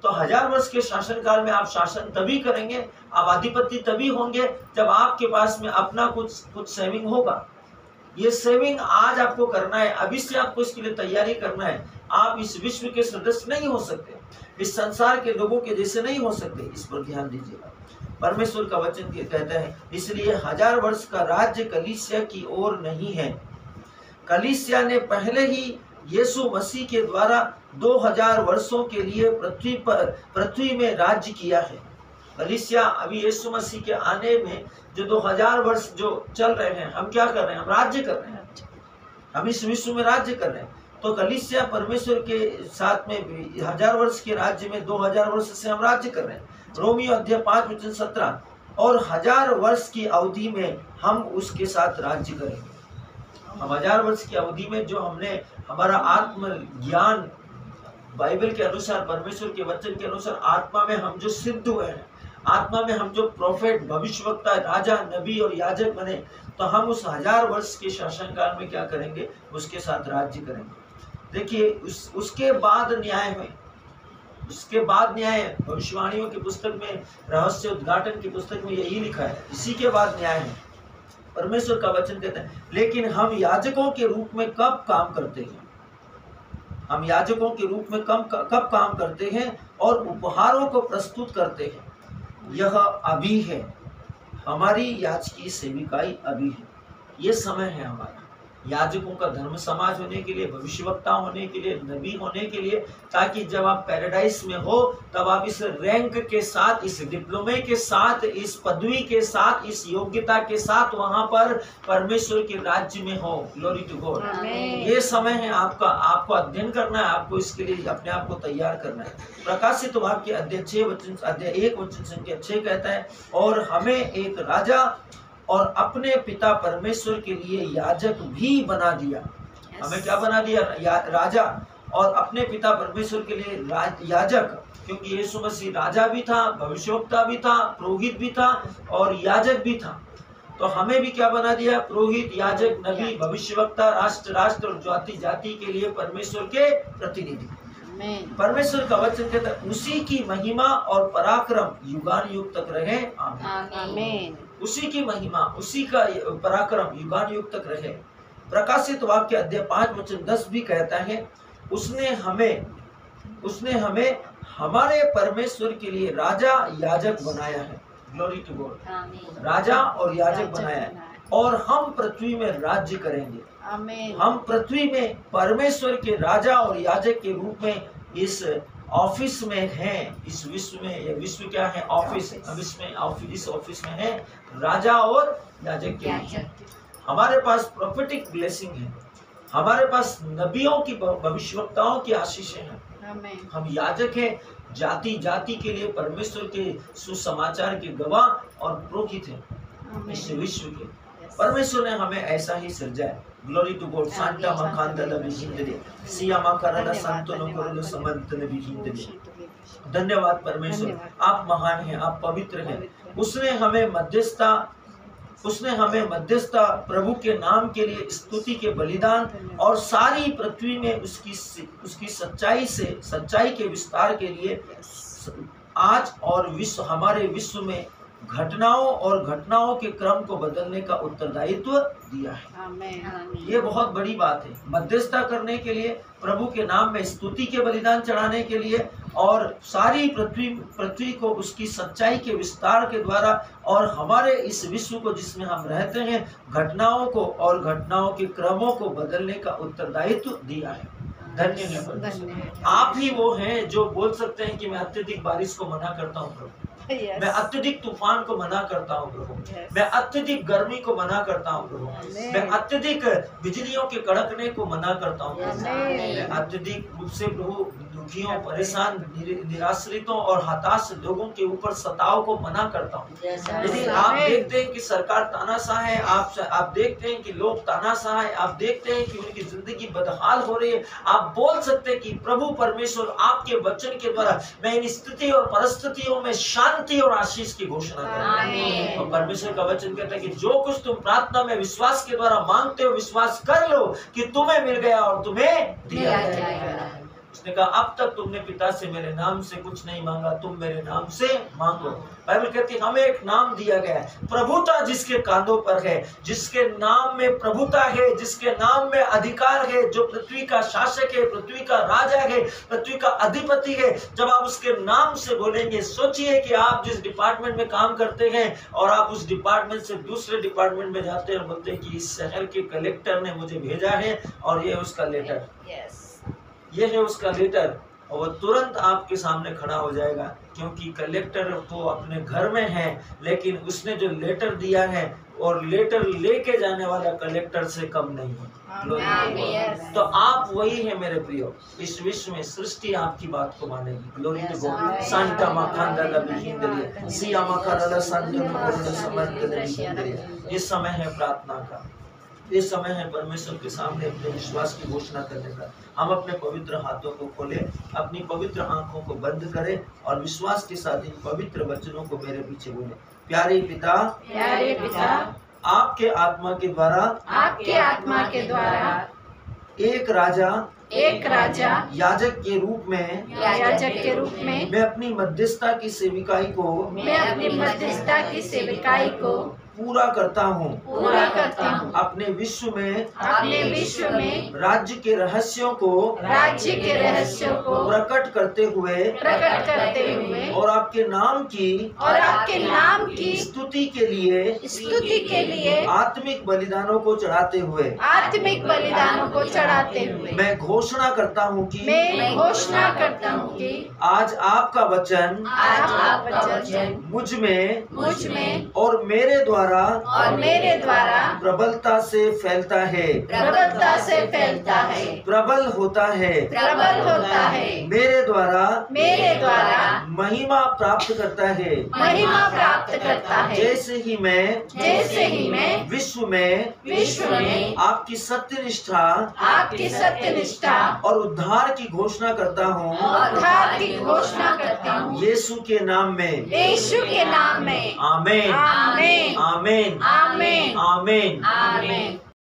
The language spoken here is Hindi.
तो 1000 वर्ष के शासन काल में आप शासन तभी करेंगे, आप अधिपति तभी होंगे जब आपके पास में अपना कुछ सेविंग होगा। ये सेविंग आज आपको करना है, अभी से आपको इसके लिए तैयारी करना है। आप इस विश्व के सदस्य नहीं हो सकते, इस संसार के लोगों के जैसे नहीं हो सकते, इस पर ध्यान दीजिएगा। परमेश्वर का वचन कहता है, इसलिए 1000 वर्ष का राज्य कलीसिया की ओर नहीं है। कलीसिया ने पहले ही यीशु मसीह के द्वारा 2000 वर्षों के लिए पृथ्वी में राज्य किया है। कलीसिया अभी यीशु मसीह के आने में जो 2000 वर्ष जो चल रहे हैं, हम क्या कर रहे हैं? हम राज्य कर रहे हैं, हम इस विश्व में राज्य कर रहे हैं। तो कलीसिया परमेश्वर के साथ में 1000 वर्ष के राज्य में 2000 वर्ष से हम राज्य कर रहे हैं। रोमियो अध्याय 5 वचन 17, और 1000 वर्ष की अवधि में हम उसके साथ राज्य करेंगे। हम 1000 वर्ष की अवधि में जो हमने हमारा आत्म ज्ञान बाइबल के अनुसार, परमेश्वर के वचन के अनुसार आत्मा में हम जो सिद्ध हुए हैं, आत्मा में हम जो प्रोफेट, भविष्यवक्ता, राजा, नबी और याजक बने, तो हम उस 1000 वर्ष के शासन काल में क्या करेंगे? उसके साथ राज्य करेंगे। देखिए उसके बाद न्याय में, उसके बाद न्याय, भविष्यवाणियों की पुस्तक में, रहस्य उद्घाटन की पुस्तक में यही लिखा है, इसी के बाद न्याय है। परमेश्वर का वचन कहता है, लेकिन हम याजकों के रूप में कब काम करते हैं? हम याजकों के रूप में कब काम करते हैं और उपहारों को प्रस्तुत करते हैं? यह अभी है, हमारी याजकीय सेविकाई अभी है। ये समय है हमारा याजकों का धर्म समाज होने के लिए, भविष्यवक्ता होने के लिए, नबी होने के लिए, ताकि जब आप पैराडाइज में हो तब आप इस रैंक के साथ, इस डिप्लोमे के साथ, इस पदवी के साथ, इस योग्यता के साथ वहां पर परमेश्वर के राज्य में हो। Glory to God. ये समय है आपका, आपको अध्ययन करना है, आपको इसके लिए अपने आप को तैयार करना है। प्रकाशित वाक्य अध्याय 1 वचन संख्या 6 कहता है, और हमें एक राजा और अपने पिता परमेश्वर के लिए याजक भी बना दिया। हमें क्या बना दिया? राजा, और अपने पिता परमेश्वर के लिए याजक, क्योंकि यीशु मसीह राजा भी था, भविष्यवक्ता भी था, पुरोहित भी था और याजक भी था। तो हमें भी क्या बना दिया? पुरोहित, याजक, नबी, भविष्यवक्ता, राष्ट्र और जाति जाति के लिए परमेश्वर के प्रतिनिधि। परमेश्वर का वचन कहता है, उसी की महिमा और पराक्रम युगान युग तक रहे। आमीन। उसी की महिमा, उसी का पराक्रम युगान युग तक रहे। प्रकाशित वाक्य अध्याय 5 वचन 10 भी कहता है, उसने हमें हमारे परमेश्वर के लिए राजा याजक बनाया है। Glory to God. राजा और याजक बनाया है, और हम पृथ्वी में राज्य करेंगे। हम पृथ्वी में परमेश्वर के राजा और याजक के रूप में इस ऑफिस में हैं, इस विश्व में। ये विश्व क्या है? ऑफिस। हम इसमें इस ऑफिस में हैं, राजा और याजक के रूप में। हमारे पास प्रोफेटिक ब्लेसिंग है, हमारे पास नबियों की, भविष्यवक्ताओं की आशीषें हैं। हम याजक हैं, जाति जाति के लिए परमेश्वर के सुसमाचार के गवाह और पुरोहित हैं इस विश्व के। परमेश्वर ने हमें ऐसा ही सृजा है। Glory to God. सांता मकांदला बिहिंदले सिया मकरला संतनो करलो समंतन बिहिंदले। धन्यवाद परमेश्वर, आप महान हैं, आप पवित्र हैं। उसने हमें मध्यस्थता प्रभु के नाम के लिए स्तुति के बलिदान और सारी पृथ्वी में उसकी सच्चाई के विस्तार के लिए आज और हमारे विश्व में घटनाओं के क्रम को बदलने का उत्तरदायित्व दिया है। आमीन। ये बहुत बड़ी बात है, मध्यस्थता करने के लिए, प्रभु के नाम में स्तुति के बलिदान चढ़ाने के लिए, और सारी पृथ्वी को उसकी सच्चाई के विस्तार के द्वारा, और हमारे इस विश्व को जिसमें हम रहते हैं, घटनाओं के क्रमों को बदलने का उत्तरदायित्व दिया है। धन्य है आप ही वो हैं जो बोल सकते हैं कि मैं अत्यधिक बारिश को मना करता हूँ प्रभु, मैं अत्यधिक तूफान को मना करता हूँ प्रभु, मैं अत्यधिक गर्मी को मना करता हूँ प्रभु, मैं अत्यधिक बिजलियों के कड़कने को मना करता हूँ प्रभु, मैं अत्यधिक रूप से प्रभु दुखियों, परेशान, निराश्रितों और हताश लोगों के ऊपर सताव को मना करता हूँ। यदि आप देखते हैं कि सरकार तानाशाह है, आप देखते हैं कि लोग तानाशाह है, आप देखते हैं कि उनकी जिंदगी बदहाल हो रही है, आप बोल सकते हैं कि प्रभु परमेश्वर आपके वचन के द्वारा मैं इन स्थिति और परिस्थितियों में शांति और आशीष की घोषणा करूं। और परमेश्वर का वचन कहता है कि जो कुछ तुम प्रार्थना में विश्वास के द्वारा मांगते हो, विश्वास कर लो कि तुम्हें मिल गया और तुम्हें दिया जाएगा। उसने कहा अब तक तुमने पिता से मेरे नाम से कुछ नहीं मांगा, तुम मेरे नाम से मांगो। बाइबल कहती है हमें एक नाम दिया गया है, प्रभुता जिसके कांधों पर है, जिसके नाम में प्रभुता है, जिसके नाम में अधिकार है, जो पृथ्वी का शासक है, पृथ्वी का राजा है, पृथ्वी का अधिपति है। जब आप उसके नाम से बोलेंगे, सोचिए कि आप जिस डिपार्टमेंट में काम करते हैं और आप उस डिपार्टमेंट से दूसरे डिपार्टमेंट में जाते हैं और बोलते हैं कि इस शहर के कलेक्टर ने मुझे भेजा है और ये उसका लेटर, ये है उसका लेटर, और वो तुरंत आपके सामने खड़ा हो जाएगा, क्योंकि कलेक्टर तो अपने घर में है, लेकिन उसने जो लेटर दिया है और लेटर लेके जाने वाला कलेक्टर से कम नहीं है। तो आप वही है मेरे प्रियो, इस विश्व में सृष्टि आपकी बात को मानेगी। Glory to God. सांता माखांदा लबिहिंदरिया सिया माखाला सांता कोरल समर्थ लबिहिंदरिया। ये समय है प्रार्थना का, ये समय है परमेश्वर के सामने अपने विश्वास की घोषणा करने का। हम अपने पवित्र हाथों को खोलें, अपनी पवित्र आंखों को बंद करें और विश्वास के साथ इन पवित्र वचनों को मेरे पीछे बोलें। प्यारे पिता, आपके आत्मा के द्वारा एक राजा याजक के रूप में मैं अपनी मध्यस्थता की सेविकाई को पूरा करता हूँ अपने विश्व में राज्य के रहस्यों को प्रकट करते हुए और आपके नाम की स्तुति के लिए आत्मिक बलिदानों को चढ़ाते हुए मैं घोषणा करता हूँ कि आज आपका वचन मुझ में और मेरे द्वारा प्रबलता से फैलता है, प्रबल होता है, मेरे द्वारा महिमा प्राप्त करता है। जैसे ही मैं विश्व में आपकी सत्यनिष्ठा और उद्धार की घोषणा करता हूँ, यीशु के नाम में। आमीन, आमीन, आमीन, आमीन।